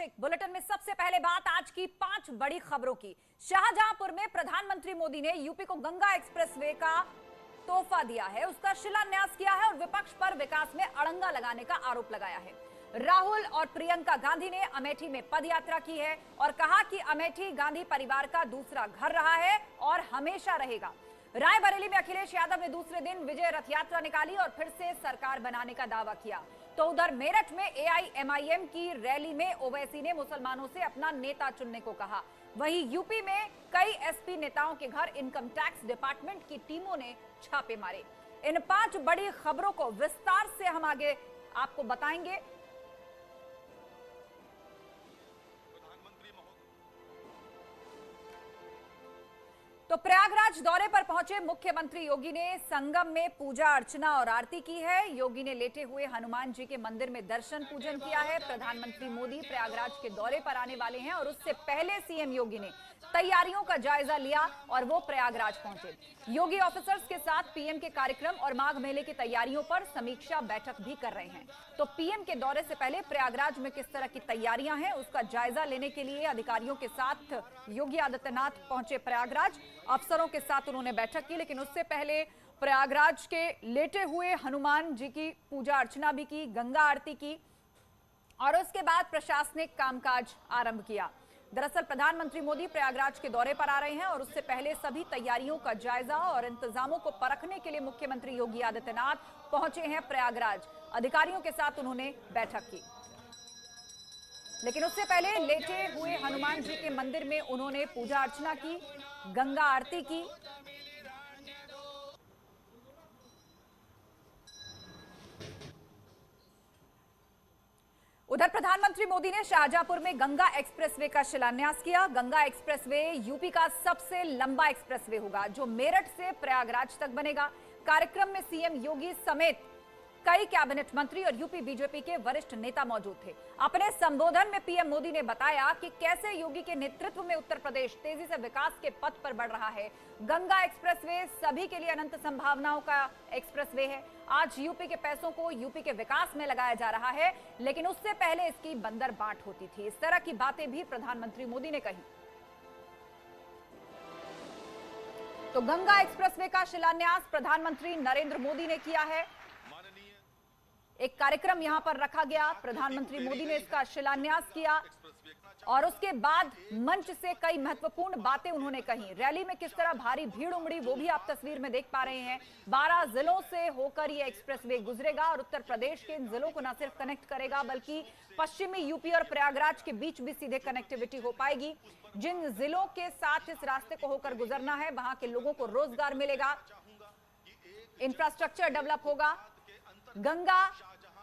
Kaushik. Bulletin में सबसे पहले बात आज की 5 बड़ी खबरों की। शाहजहांपुर में प्रधानमंत्री मोदी ने यूपी को गंगा एक्सप्रेसवे का तोहफा दिया है, उसका शिलान्यास किया है और विपक्ष पर विकास में अड़ंगा लगाने का आरोप लगाया है। राहुल और प्रियंका गांधी ने अमेठी में पदयात्रा की है और कहा कि अमेठी गांधी परिवार का दूसरा घर रहा है और हमेशा रहेगा। रायबरेली में अखिलेश यादव ने दूसरे दिन विजय रथ यात्रा निकाली और फिर से सरकार बनाने का दावा किया। तो उधर मेरठ में एआईएमआईएम की रैली में ओवैसी ने मुसलमानों से अपना नेता चुनने को कहा। वहीं यूपी में कई एसपी नेताओं के घर इनकम टैक्स डिपार्टमेंट की टीमों ने छापे मारे। इन 5 बड़ी खबरों को विस्तार से हम आगे आपको बताएंगे। तो प्रयागराज दौरे पर पहुंचे मुख्यमंत्री योगी ने संगम में पूजा अर्चना और आरती की है। योगी ने लेटे हुए हनुमान जी के मंदिर में दर्शन पूजन किया है। प्रधानमंत्री मोदी प्रयागराज के दौरे पर आने वाले हैं और उससे पहले सीएम योगी ने तैयारियों का जायजा लिया और वो प्रयागराज पहुंचे। योगी ऑफिसर्स के साथ पीएम के कार्यक्रम और माघ मेले की तैयारियों पर समीक्षा बैठक भी कर रहे हैं। तो पीएम के दौरे से पहले प्रयागराज में किस तरह की तैयारियां हैं उसका जायजा लेने के लिए अधिकारियों के साथ योगी आदित्यनाथ पहुंचे प्रयागराज। अफसरों के साथ उन्होंने बैठक की, लेकिन उससे पहले प्रयागराज के लेटे हुए हनुमान जी की पूजा अर्चना भी की, गंगा आरती की और उसके बाद प्रशासनिक कामकाज आरंभ किया। दरअसल प्रधानमंत्री मोदी प्रयागराज के दौरे पर आ रहे हैं और उससे पहले सभी तैयारियों का जायजा और इंतजामों को परखने के लिए मुख्यमंत्री योगी आदित्यनाथ पहुंचे हैं प्रयागराज। अधिकारियों के साथ उन्होंने बैठक की, लेकिन उससे पहले लेटे हुए हनुमान जी के मंदिर में उन्होंने पूजा अर्चना की, गंगा आरती की। उधर प्रधानमंत्री मोदी ने शाहजहांपुर में गंगा एक्सप्रेसवे का शिलान्यास किया। गंगा एक्सप्रेसवे यूपी का सबसे लंबा एक्सप्रेसवे होगा जो मेरठ से प्रयागराज तक बनेगा। कार्यक्रम में सीएम योगी समेत कई कैबिनेट मंत्री और यूपी बीजेपी के वरिष्ठ नेता मौजूद थे। अपने संबोधन में पीएम मोदी ने बताया कि कैसे योगी के नेतृत्व में उत्तर प्रदेश तेजी से विकास के पथ पर बढ़ रहा है। गंगा एक्सप्रेसवे सभी के लिए अनंत संभावनाओं का एक्सप्रेसवे है। आज यूपी के पैसों को यूपी के विकास में लगाया जा रहा है, लेकिन उससे पहले इसकी बंदर बांट होती थी। इस तरह की बातें भी प्रधानमंत्री मोदी ने कही। तो गंगा एक्सप्रेसवे का शिलान्यास प्रधानमंत्री नरेंद्र मोदी ने किया है। एक कार्यक्रम यहां पर रखा गया, प्रधानमंत्री मोदी ने इसका शिलान्यास किया और उसके बाद मंच से कई महत्वपूर्ण बातें उन्होंने कही। रैली में किस तरह भारी भीड़ उमड़ी वो भी आप तस्वीर में देख पा रहे हैं। 12 जिलों से होकर ये एक्सप्रेसवे गुजरेगा और उत्तर प्रदेश के इन जिलों को न सिर्फ कनेक्ट करेगा बल्कि पश्चिमी यूपी और प्रयागराज के बीच भी सीधे कनेक्टिविटी हो पाएगी। जिन जिलों के साथ इस रास्ते को होकर गुजरना है वहां के लोगों को रोजगार मिलेगा, इंफ्रास्ट्रक्चर डेवलप होगा। गंगा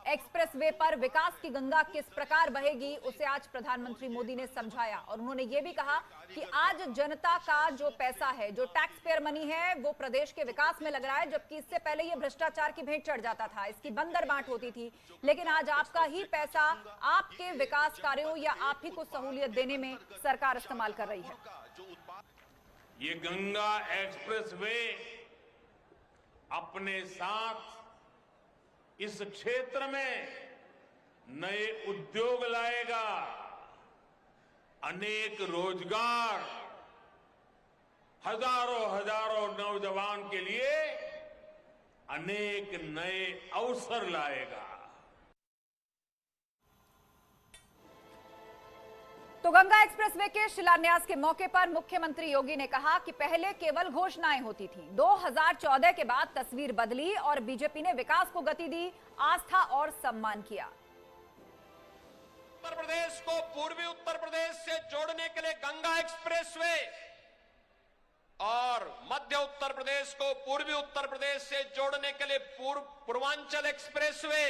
एक्सप्रेसवे पर विकास की गंगा किस प्रकार बहेगी उसे आज प्रधानमंत्री मोदी ने समझाया और उन्होंने ये भी कहा कि आज जनता का जो पैसा है, जो टैक्स पेयर मनी है, वो प्रदेश के विकास में लग रहा है, जबकि इससे पहले ये भ्रष्टाचार की भेंट चढ़ जाता था, इसकी बंदर बांट होती थी। लेकिन आज आपका ही पैसा आपके विकास कार्यों या आप ही को सहूलियत देने में सरकार इस्तेमाल कर रही है। ये गंगा एक्सप्रेसवे अपने साथ इस क्षेत्र में नए उद्योग लाएगा, अनेक रोजगार, हजारों नौजवान के लिए अनेक नए अवसर लाएगा। तो गंगा एक्सप्रेसवे के शिलान्यास के मौके पर मुख्यमंत्री योगी ने कहा कि पहले केवल घोषणाएं होती थी। 2014 के बाद तस्वीर बदली और बीजेपी ने विकास को गति दी, आस्था और सम्मान किया। उत्तर प्रदेश को पूर्वी उत्तर प्रदेश से जोड़ने के लिए गंगा एक्सप्रेसवे और मध्य उत्तर प्रदेश को पूर्वी उत्तर प्रदेश से जोड़ने के लिए पूर्वांचल एक्सप्रेसवे,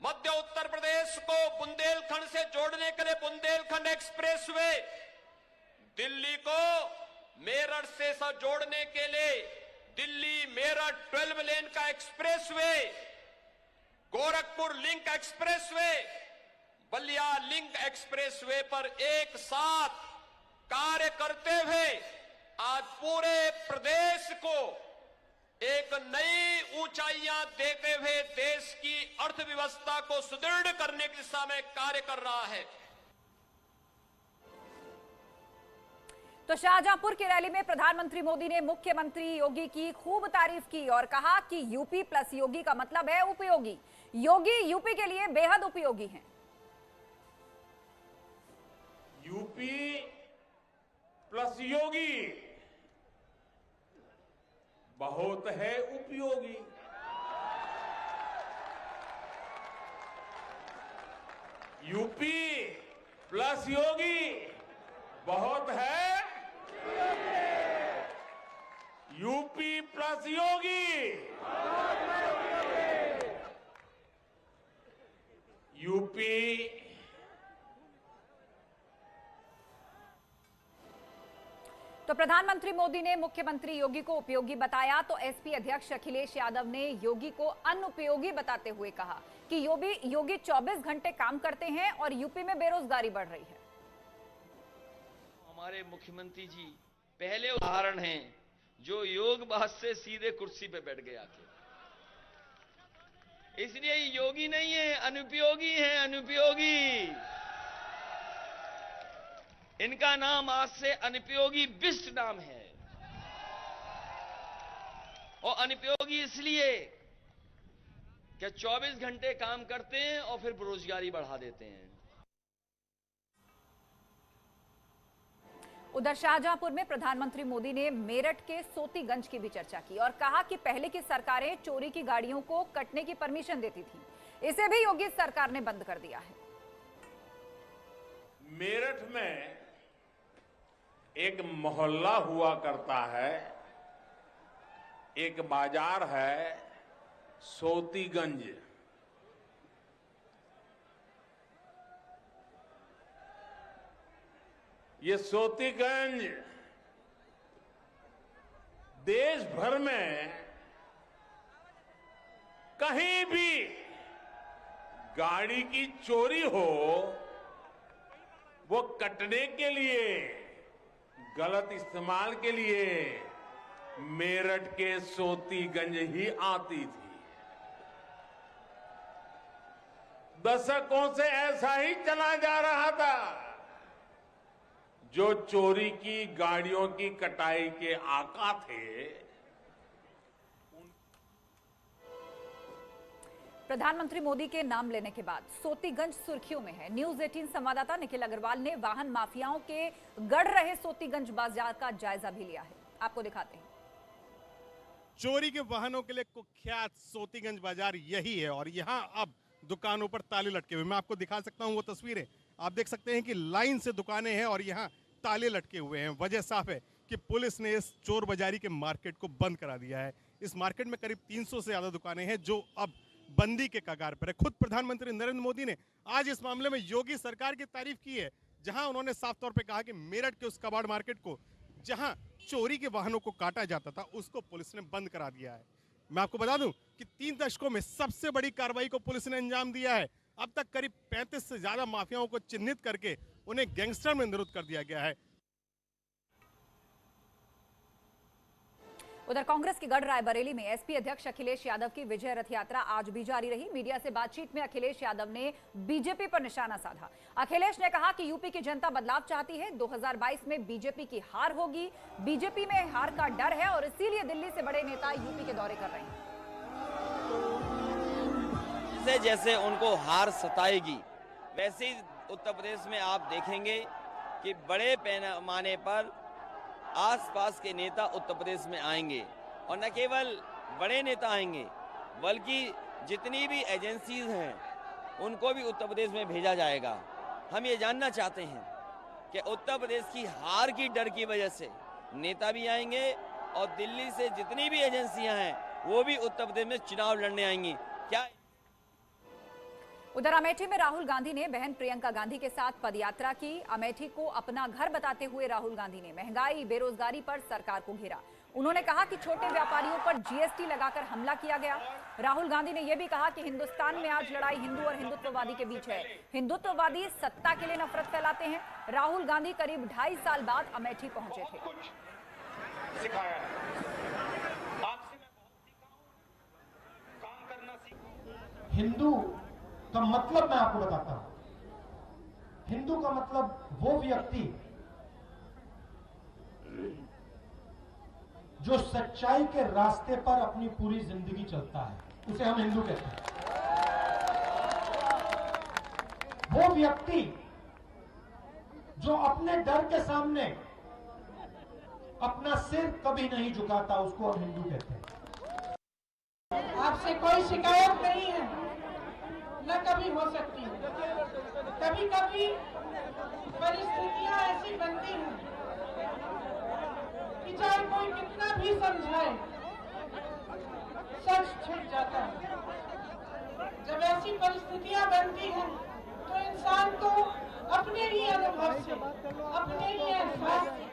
मध्य उत्तर प्रदेश को बुंदेलखंड से जोड़ने के लिए बुंदेलखंड एक्सप्रेसवे, दिल्ली को मेरठ से जोड़ने के लिए दिल्ली मेरठ 12 लेन का expressway, Gorakhpur link expressway, Ballia link expressway पर एक साथ कार्य करते हुए आज पूरे प्रदेश को एक नई ऊंचाइयां देते हुए देश की अर्थव्यवस्था को सुदृढ़ करने की दिशा में कार्य कर रहा है। तो शाहजहांपुर की रैली में प्रधानमंत्री मोदी ने मुख्यमंत्री योगी की खूब तारीफ की और कहा कि यूपी प्लस योगी का मतलब है उपयोगी। योगी यूपी के लिए बेहद उपयोगी हैं। यूपी प्लस योगी बहुत है उपयोगी। यूपी प्लस योगी बहुत है यूपी प्लस योगी यूपी तो प्रधानमंत्री मोदी ने मुख्यमंत्री योगी को उपयोगी बताया तो एसपी अध्यक्ष अखिलेश यादव ने योगी को अनुपयोगी बताते हुए कहा कि योगी 24 घंटे काम करते हैं और यूपी में बेरोजगारी बढ़ रही है। हमारे मुख्यमंत्री जी पहले उदाहरण हैं जो योगबाज से सीधे कुर्सी पे बैठ गया थे। इसलिए योगी नहीं है, अनुपयोगी है, अनुपयोगी। इनका नाम आज से अनुपयोगी बिष्ट नाम है। और अनुपयोगी इसलिए कि 24 घंटे काम करते हैं और फिर बेरोजगारी बढ़ा देते हैं। उधर शाहजहांपुर में प्रधानमंत्री मोदी ने मेरठ के सोतीगंज की भी चर्चा की और कहा कि पहले की सरकारें चोरी की गाड़ियों को कटने की परमिशन देती थी, इसे भी योगी सरकार ने बंद कर दिया है। मेरठ में एक मोहल्ला हुआ करता है, एक बाजार है सोतीगंज। ये सोतीगंज देश भर में कहीं भी गाड़ी की चोरी हो, वो कटने के लिए, गलत इस्तेमाल के लिए मेरठ के सोतीगंज ही आती थी। दशकों से ऐसा ही चला जा रहा था। जो चोरी की गाड़ियों की कटाई के आका थे, प्रधानमंत्री मोदी के नाम लेने के बाद सोतीगंज सुर्खियों में है। न्यूज 18 संवाददाता निखिल अग्रवाल ने वाहन माफियाओं के गढ़ रहे सोतीगंज बाजार का जायजा भी लिया है। आपको दिखाते हैं। चोरी के वाहनों के लिए कुख्यात सोतीगंज बाजार यही है और यहाँ अब दुकानों पर ताले लटके हुए। मैं आपको दिखा सकता हूँ वो तस्वीरें। आप देख सकते हैं कि लाइन से दुकानें हैं और यहाँ ताले लटके हुए हैं। वजह साफ है कि पुलिस ने इस चोर बाजारी के मार्केट को बंद करा दिया है। इस मार्केट में करीब 300 से ज्यादा दुकानें हैं जो अब बंदी के कगार पर है। खुद प्रधानमंत्री नरेंद्र मोदी ने आज इस मामले में योगी सरकार की तारीफ की है, जहां उन्होंने साफ तौर पे कहा कि मेरठ के उस कबाड़ मार्केट को जहां चोरी के वाहनों को काटा जाता था, उसको पुलिस ने बंद करा दिया है। मैं आपको बता दूं कि 3 दशकों में सबसे बड़ी कार्रवाई को पुलिस ने अंजाम दिया है। अब तक करीब 35 से ज्यादा माफियाओं को चिन्हित करके उन्हें गैंगस्टर में निरुद्ध कर दिया गया है। उधर कांग्रेस के गढ़ रायबरेली में एसपी अध्यक्ष अखिलेश यादव की विजय रथ यात्रा आज भी जारी रही। मीडिया से बातचीत में अखिलेश यादव ने बीजेपी पर निशाना साधा। अखिलेश ने कहा कि यूपी की जनता बदलाव चाहती है, 2022 में बीजेपी की हार होगी। बीजेपी में हार का डर है और इसीलिए दिल्ली से बड़े नेता यूपी के दौरे कर रहे हैं। जैसे उनको हार सताएगी, वैसे ही उत्तर प्रदेश में आप देखेंगे कि बड़े पैमाने पर आसपास के नेता उत्तर प्रदेश में आएंगे और न केवल बड़े नेता आएंगे बल्कि जितनी भी एजेंसीज हैं उनको भी उत्तर प्रदेश में भेजा जाएगा। हम ये जानना चाहते हैं कि उत्तर प्रदेश की हार की डर की वजह से नेता भी आएंगे और दिल्ली से जितनी भी एजेंसियां हैं वो भी उत्तर प्रदेश में चुनाव लड़ने आएंगी। क्या उधर अमेठी में राहुल गांधी ने बहन प्रियंका गांधी के साथ पदयात्रा की। अमेठी को अपना घर बताते हुए राहुल गांधी ने महंगाई, बेरोजगारी पर सरकार को घेरा। उन्होंने कहा कि छोटे व्यापारियों पर जीएसटी लगाकर हमला किया गया। राहुल गांधी ने यह भी कहा कि हिंदुस्तान में आज लड़ाई हिंदू और हिंदुत्ववादी के बीच है। हिंदुत्ववादी सत्ता के लिए नफरत फैलाते हैं। राहुल गांधी करीब 2.5 साल बाद अमेठी पहुंचे थे। हिंदू का मतलब मैं आपको बताता हूं। हिंदू का मतलब वो व्यक्ति जो सच्चाई के रास्ते पर अपनी पूरी जिंदगी चलता है, उसे हम हिंदू कहते हैं। वो व्यक्ति जो अपने डर के सामने अपना सिर कभी नहीं झुकाता, उसको हम हिंदू कहते हैं। आपसे कोई शिकायत नहीं है, न कभी हो सकती है। कभी कभी परिस्थितियां ऐसी बनती हैं कि चाहे कोई कितना भी समझाए, सच छिप जाता है। जब ऐसी परिस्थितियां बनती हैं तो इंसान को अपने ही अनुभव से, अपने ही एहसास से।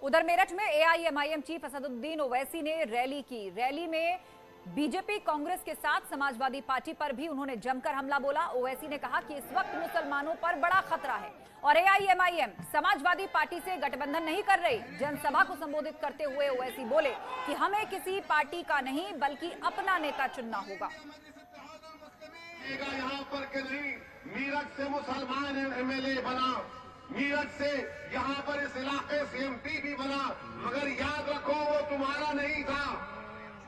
उधर मेरठ में एआईएमआईएम चीफ असदुद्दीन ओवैसी ने रैली की। रैली में बीजेपी कांग्रेस के साथ समाजवादी पार्टी पर भी उन्होंने जमकर हमला बोला। ओवैसी ने कहा कि इस वक्त मुसलमानों पर बड़ा खतरा है और एआईएमआईएम समाजवादी पार्टी से गठबंधन नहीं कर रही। जनसभा को संबोधित करते हुए ओवैसी बोले कि हमें किसी पार्टी का नहीं बल्कि अपना नेता चुनना होगा। यहाँ पर के नहीं, मीरठ से मुसलमान एमएलए बना, मीरठ से यहाँ पर इस इलाके से एमपी भी बना, मगर याद रखो वो तुम्हारा नहीं था।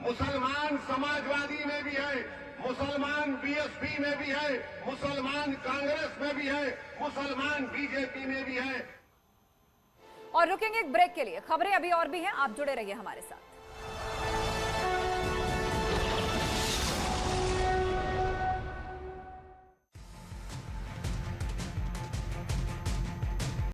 मुसलमान समाजवादी में भी है, मुसलमान बीएसपी में भी है, मुसलमान कांग्रेस में भी है, मुसलमान बीजेपी में भी है। और रुकेंगे एक ब्रेक के लिए। खबरें अभी और भी हैं, आप जुड़े रहिए हमारे साथ।